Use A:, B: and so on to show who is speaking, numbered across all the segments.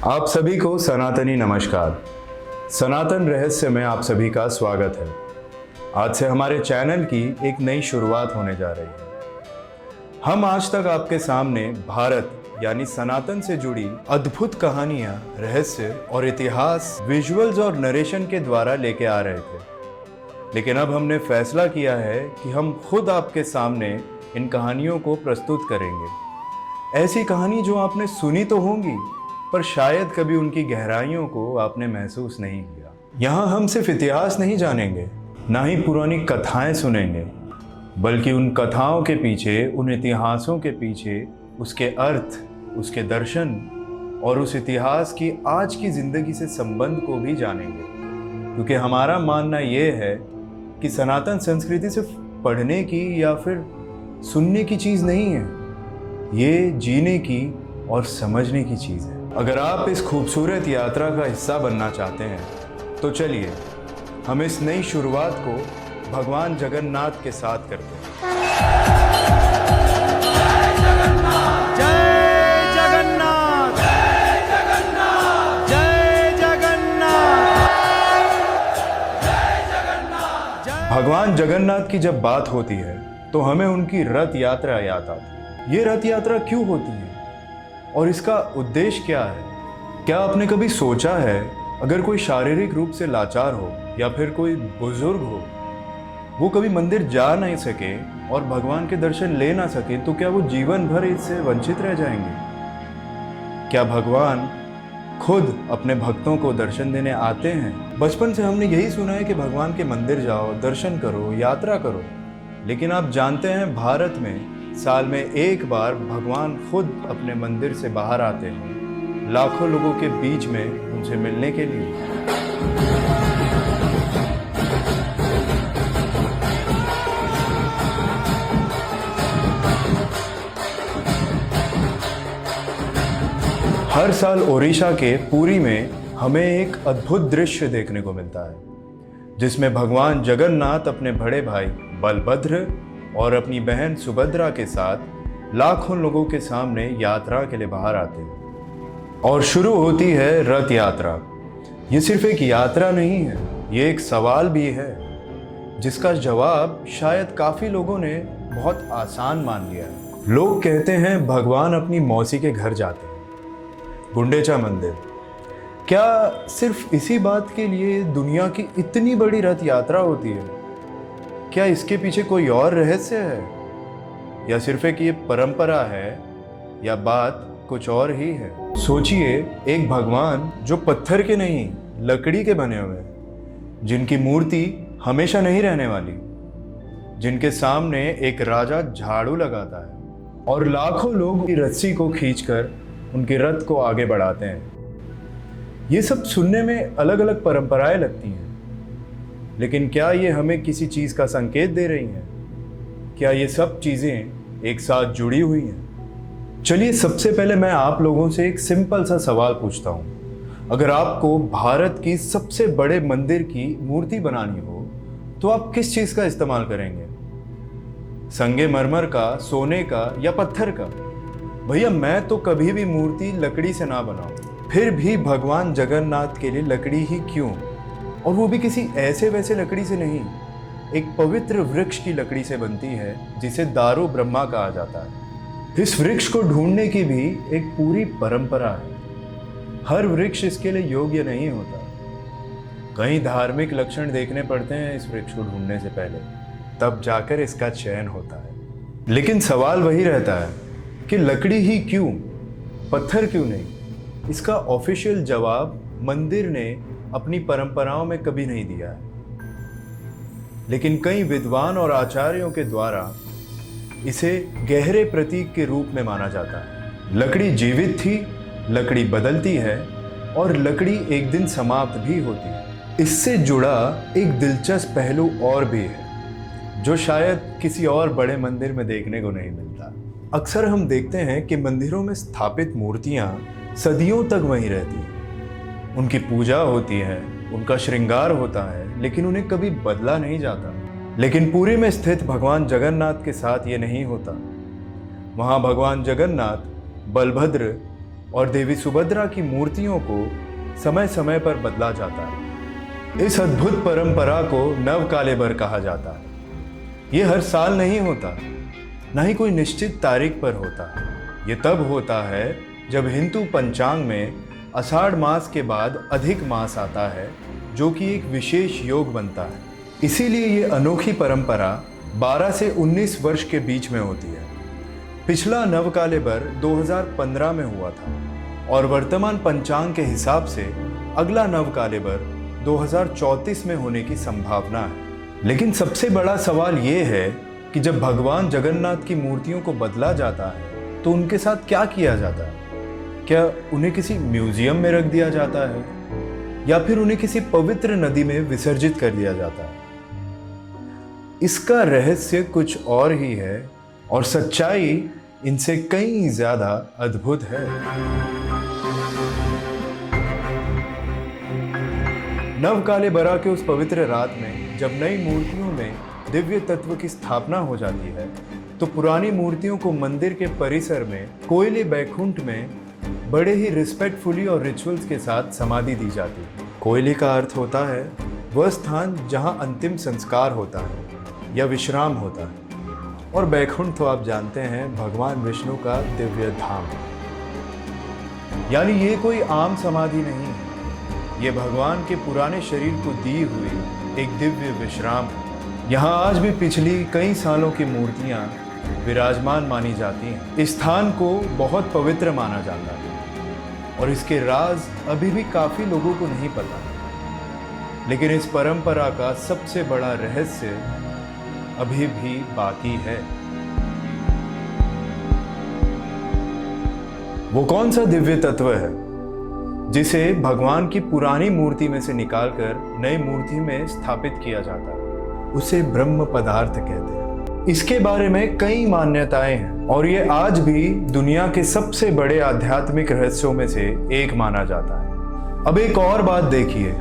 A: आप सभी को सनातनी नमस्कार। सनातन रहस्य में आप सभी का स्वागत है। आज से हमारे चैनल की एक नई शुरुआत होने जा रही है। हम आज तक आपके सामने भारत यानी सनातन से जुड़ी अद्भुत कहानियां, रहस्य और इतिहास विजुअल्स और नरेशन के द्वारा लेके आ रहे थे, लेकिन अब हमने फैसला किया है कि हम खुद आपके सामने इन कहानियों को प्रस्तुत करेंगे। ऐसी कहानी जो आपने सुनी तो होंगी, पर शायद कभी उनकी गहराइयों को आपने महसूस नहीं किया। यहाँ हम सिर्फ इतिहास नहीं जानेंगे, ना ही पुरानी कथाएं सुनेंगे, बल्कि उन कथाओं के पीछे, उन इतिहासों के पीछे उसके अर्थ, उसके दर्शन और उस इतिहास की आज की जिंदगी से संबंध को भी जानेंगे। क्योंकि हमारा मानना ये है कि सनातन संस्कृति सिर्फ पढ़ने की या फिर सुनने की चीज़ नहीं है, ये जीने की और समझने की चीज़ है। अगर आप इस खूबसूरत यात्रा का हिस्सा बनना चाहते हैं तो चलिए हम इस नई शुरुआत को भगवान जगन्नाथ के साथ करते हैं।
B: जय जगन्नाथ, जय जगन्नाथ, जय जगन्नाथ, जय जगन्नाथ।
A: भगवान जगन्नाथ की जब बात होती है तो हमें उनकी रथ यात्रा याद आती है। ये रथ यात्रा क्यों होती है और इसका उद्देश्य क्या है? क्या आपने कभी सोचा है, अगर कोई शारीरिक रूप से लाचार हो या फिर कोई बुजुर्ग हो, वो कभी मंदिर जा नहीं सके और भगवान के दर्शन ले ना सके, तो क्या वो जीवन भर इससे वंचित रह जाएंगे? क्या भगवान खुद अपने भक्तों को दर्शन देने आते हैं? बचपन से हमने यही सुना है कि भगवान के मंदिर जाओ, दर्शन करो, यात्रा करो, लेकिन आप जानते हैं भारत में साल में एक बार भगवान खुद अपने मंदिर से बाहर आते हैं, लाखों लोगों के बीच में उनसे मिलने के लिए। हर साल ओडिशा के पुरी में हमें एक अद्भुत दृश्य देखने को मिलता है, जिसमें भगवान जगन्नाथ अपने बड़े भाई बलभद्र और अपनी बहन सुभद्रा के साथ लाखों लोगों के सामने यात्रा के लिए बाहर आते हैं और शुरू होती है रथ यात्रा। ये सिर्फ एक यात्रा नहीं है, ये एक सवाल भी है जिसका जवाब शायद काफ़ी लोगों ने बहुत आसान मान लिया है। लोग कहते हैं भगवान अपनी मौसी के घर जाते हैं, गुंडेचा मंदिर। क्या सिर्फ इसी बात के लिए दुनिया की इतनी बड़ी रथ यात्रा होती है? क्या इसके पीछे कोई और रहस्य है, या सिर्फ एक ये परंपरा है, या बात कुछ और ही है? सोचिए, एक भगवान जो पत्थर के नहीं लकड़ी के बने हुए हैं, जिनकी मूर्ति हमेशा नहीं रहने वाली, जिनके सामने एक राजा झाड़ू लगाता है और लाखों लोग की रस्सी को खींचकर उनके रथ को आगे बढ़ाते हैं। ये सब सुनने में अलग अलग परंपराएं लगती हैं, लेकिन क्या ये हमें किसी चीज़ का संकेत दे रही हैं? क्या ये सब चीज़ें एक साथ जुड़ी हुई हैं? चलिए सबसे पहले मैं आप लोगों से एक सिंपल सा सवाल पूछता हूँ। अगर आपको भारत की सबसे बड़े मंदिर की मूर्ति बनानी हो तो आप किस चीज़ का इस्तेमाल करेंगे? संगमरमर का, सोने का या पत्थर का? भैया मैं तो कभी भी मूर्ति लकड़ी से ना बनाऊं। फिर भी भगवान जगन्नाथ के लिए लकड़ी ही क्यों, और वो भी किसी ऐसे वैसे लकड़ी से नहीं, एक पवित्र वृक्ष की लकड़ी से बनती है जिसे दारू ब्रह्मा कहा जाता है। इस वृक्ष को ढूंढने की भी एक पूरी परंपरा है। हर वृक्ष इसके लिए योग्य नहीं होता। कई धार्मिक लक्षण देखने पड़ते हैं इस वृक्ष को ढूंढने से पहले, तब जाकर इसका चयन होता है। लेकिन सवाल वही रहता है कि लकड़ी ही क्यों, पत्थर क्यों नहीं? इसका ऑफिशियल जवाब मंदिर ने अपनी परंपराओं में कभी नहीं दिया है, लेकिन कई विद्वान और आचार्यों के द्वारा इसे गहरे प्रतीक के रूप में माना जाता है। लकड़ी जीवित थी, लकड़ी बदलती है और लकड़ी एक दिन समाप्त भी होती है। इससे जुड़ा एक दिलचस्प पहलू और भी है, जो शायद किसी और बड़े मंदिर में देखने को नहीं मिलता। अक्सर हम देखते हैं कि मंदिरों में स्थापित मूर्तियां सदियों तक वहीं रहती हैं, उनकी पूजा होती है, उनका श्रृंगार होता है, लेकिन उन्हें कभी बदला नहीं जाता। लेकिन पुरी में स्थित भगवान जगन्नाथ के साथ ये नहीं होता। वहाँ भगवान जगन्नाथ, बलभद्र और देवी सुभद्रा की मूर्तियों को समय समय पर बदला जाता है। इस अद्भुत परंपरा को नवकालेबर कहा जाता है। ये हर साल नहीं होता, न ही कोई निश्चित तारीख पर होता है। ये तब होता है जब हिंदू पंचांग में आषाढ़ मास के बाद अधिक मास आता है, जो कि एक विशेष योग बनता है। इसीलिए ये अनोखी परंपरा 12 से 19 वर्ष के बीच में होती है। पिछला नवकालेबर 2015 में हुआ था और वर्तमान पंचांग के हिसाब से अगला नवकालेबर 2034 में होने की संभावना है। लेकिन सबसे बड़ा सवाल ये है कि जब भगवान जगन्नाथ की मूर्तियों को बदला जाता है तो उनके साथ क्या किया जाता है? क्या उन्हें किसी म्यूजियम में रख दिया जाता है या फिर उन्हें किसी पवित्र नदी में विसर्जित कर दिया जाता है? इसका रहस्य कुछ और ही है और सच्चाई इनसे कहीं ज्यादा अद्भुत है। नवकालेबरा के उस पवित्र रात में जब नई मूर्तियों में दिव्य तत्व की स्थापना हो जाती है तो पुरानी मूर्तियों को मंदिर के परिसर में कोयले बैकुंठ में बड़े ही रिस्पेक्टफुली और रिचुअल्स के साथ समाधि दी जाती है। कोयले का अर्थ होता है वह स्थान जहां अंतिम संस्कार होता है या विश्राम होता है, और बैकुंठ तो आप जानते हैं भगवान विष्णु का दिव्य धाम। यानी ये कोई आम समाधि नहीं है, ये भगवान के पुराने शरीर को दी हुई एक दिव्य विश्राम है। यहाँ आज भी पिछली कई सालों की मूर्तियाँ विराजमान मानी जाती हैं। इस स्थान को बहुत पवित्र माना जाता है और इसके राज अभी भी काफी लोगों को नहीं पता। लेकिन इस परंपरा का सबसे बड़ा रहस्य अभी भी बाकी है। वो कौन सा दिव्य तत्व है जिसे भगवान की पुरानी मूर्ति में से निकालकर नई मूर्ति में स्थापित किया जाता है? उसे ब्रह्म पदार्थ कहते हैं। इसके बारे में कई मान्यताएं हैं और ये आज भी दुनिया के सबसे बड़े आध्यात्मिक रहस्यों में से एक माना जाता है। अब एक और बात देखिए,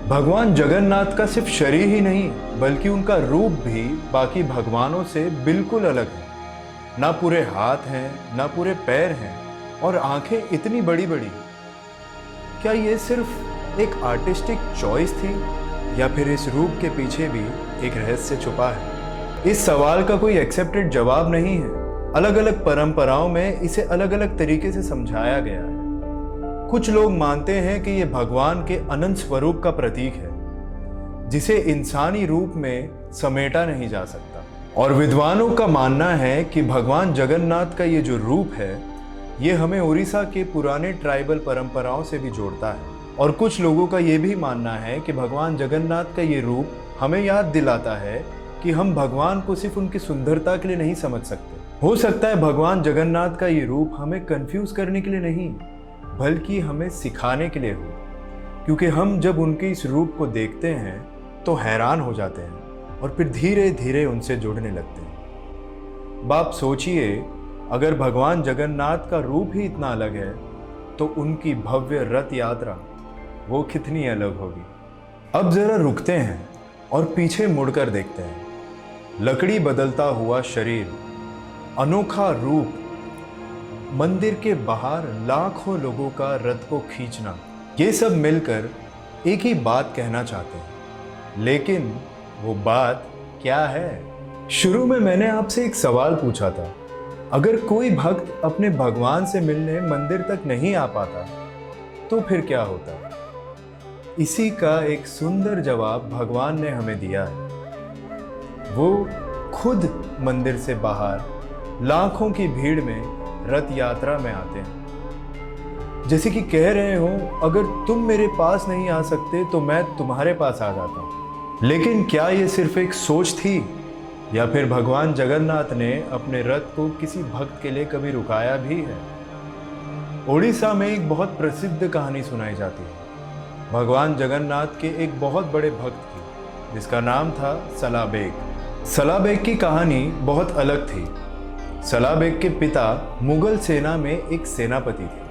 A: भगवान जगन्नाथ का सिर्फ शरीर ही नहीं बल्कि उनका रूप भी बाकी भगवानों से बिल्कुल अलग है। ना पूरे हाथ हैं, ना पूरे पैर हैं और आंखें इतनी बड़ी बड़ी। क्या ये सिर्फ एक आर्टिस्टिक चॉइस थी या फिर इस रूप के पीछे भी एक रहस्य छुपा है? इस सवाल का कोई एक्सेप्टेड जवाब नहीं है। अलग अलग परंपराओं में इसे अलग अलग तरीके से समझाया गया है। कुछ लोग मानते हैं कि यह भगवान के अनंत स्वरूप का प्रतीक है जिसे इंसानी रूप में समेटा नहीं जा सकता, और विद्वानों का मानना है कि भगवान जगन्नाथ का ये जो रूप है ये हमें उड़ीसा के पुराने ट्राइबल परंपराओं से भी जोड़ता है। और कुछ लोगों का ये भी मानना है कि भगवान जगन्नाथ का ये रूप हमें याद दिलाता है कि हम भगवान को सिर्फ उनकी सुंदरता के लिए नहीं समझ सकते। हो सकता है भगवान जगन्नाथ का ये रूप हमें कंफ्यूज करने के लिए नहीं बल्कि हमें सिखाने के लिए हो, क्योंकि हम जब उनके इस रूप को देखते हैं तो हैरान हो जाते हैं और फिर धीरे धीरे उनसे जुड़ने लगते हैं। बाप सोचिए, अगर भगवान जगन्नाथ का रूप ही इतना अलग है तो उनकी भव्य रथ यात्रा वो कितनी अलग होगी। अब जरा रुकते हैं और पीछे मुड़कर देखते हैं। लकड़ी बदलता हुआ शरीर, अनोखा रूप, मंदिर के बाहर लाखों लोगों का रथ को खींचना, ये सब मिलकर एक ही बात कहना चाहते हैं। लेकिन वो बात क्या है? शुरू में मैंने आपसे एक सवाल पूछा था, अगर कोई भक्त अपने भगवान से मिलने मंदिर तक नहीं आ पाता तो फिर क्या होता? इसी का एक सुंदर जवाब भगवान ने हमें दिया है। वो खुद मंदिर से बाहर लाखों की भीड़ में रथ यात्रा में आते हैं, जैसे कि कह रहे हो, अगर तुम मेरे पास नहीं आ सकते तो मैं तुम्हारे पास आ जाता हूँ। लेकिन क्या ये सिर्फ एक सोच थी या फिर भगवान जगन्नाथ ने अपने रथ को किसी भक्त के लिए कभी रुकाया भी है? ओडिशा में एक बहुत प्रसिद्ध कहानी सुनाई जाती है भगवान जगन्नाथ के एक बहुत बड़े भक्त की, जिसका नाम था सलाबेग। सलाबेग की कहानी बहुत अलग थी। सलाबेग के पिता मुगल सेना में एक सेनापति थे,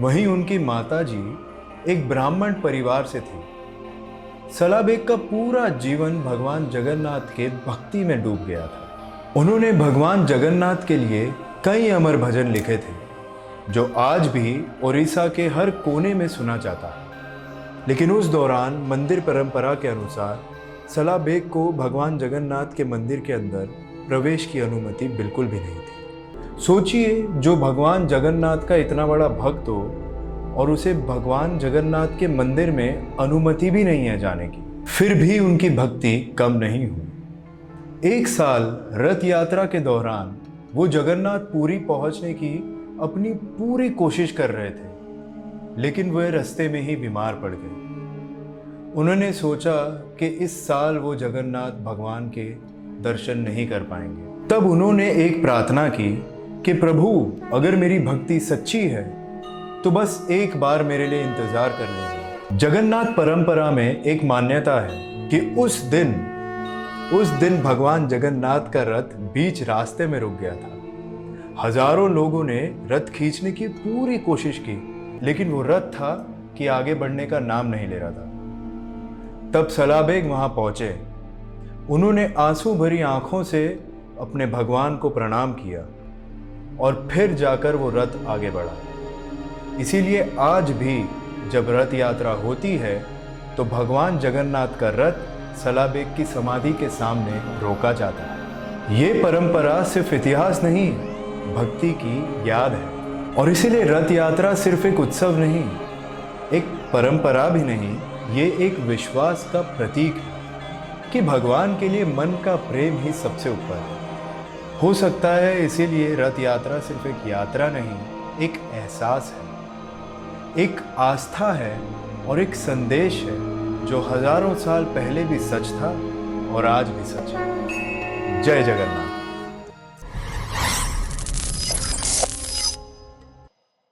A: वहीं उनकी माताजी एक ब्राह्मण परिवार से थी। सलाबेग का पूरा जीवन भगवान जगन्नाथ के भक्ति में डूब गया था। उन्होंने भगवान जगन्नाथ के लिए कई अमर भजन लिखे थे, जो आज भी उड़ीसा के हर कोने में सुना जाता है। लेकिन उस दौरान मंदिर परंपरा के अनुसार सलाबेग को भगवान जगन्नाथ के मंदिर के अंदर प्रवेश की अनुमति बिल्कुल भी नहीं थी। सोचिए, जो भगवान जगन्नाथ का इतना बड़ा भक्त हो और उसे भगवान जगन्नाथ के मंदिर में अनुमति भी नहीं है जाने की, फिर भी उनकी भक्ति कम नहीं हुई। एक साल रथ यात्रा के दौरान वो जगन्नाथ पुरी पहुंचने की अपनी पूरी कोशिश कर रहे थे, लेकिन वह रास्ते में ही बीमार पड़ गए। उन्होंने सोचा कि इस साल वो जगन्नाथ भगवान के दर्शन नहीं कर पाएंगे। तब उन्होंने एक प्रार्थना की कि प्रभु, अगर मेरी भक्ति सच्ची है तो बस एक बार मेरे लिए इंतजार कर लीजिए। जगन्नाथ परंपरा में एक मान्यता है कि उस दिन भगवान जगन्नाथ का रथ बीच रास्ते में रुक गया था। हजारों लोगों ने रथ खींचने की पूरी कोशिश की, लेकिन वो रथ था कि आगे बढ़ने का नाम नहीं ले रहा था। तब सलाबेग वहां पहुंचे। उन्होंने आंसू भरी आंखों से अपने भगवान को प्रणाम किया और फिर जाकर वो रथ आगे बढ़ा। इसीलिए आज भी जब रथ यात्रा होती है तो भगवान जगन्नाथ का रथ सलाबेग की समाधि के सामने रोका जाता है। ये परंपरा सिर्फ इतिहास नहीं, भक्ति की याद है। और इसीलिए रथ यात्रा सिर्फ एक उत्सव नहीं, एक परंपरा भी नहीं, ये एक विश्वास का प्रतीक है कि भगवान के लिए मन का प्रेम ही सबसे ऊपर है। हो सकता है इसीलिए रथ यात्रा सिर्फ एक यात्रा नहीं, एक एहसास है, एक आस्था है और एक संदेश है जो हजारों साल पहले भी सच था और आज भी सच है। जय जगन्नाथ।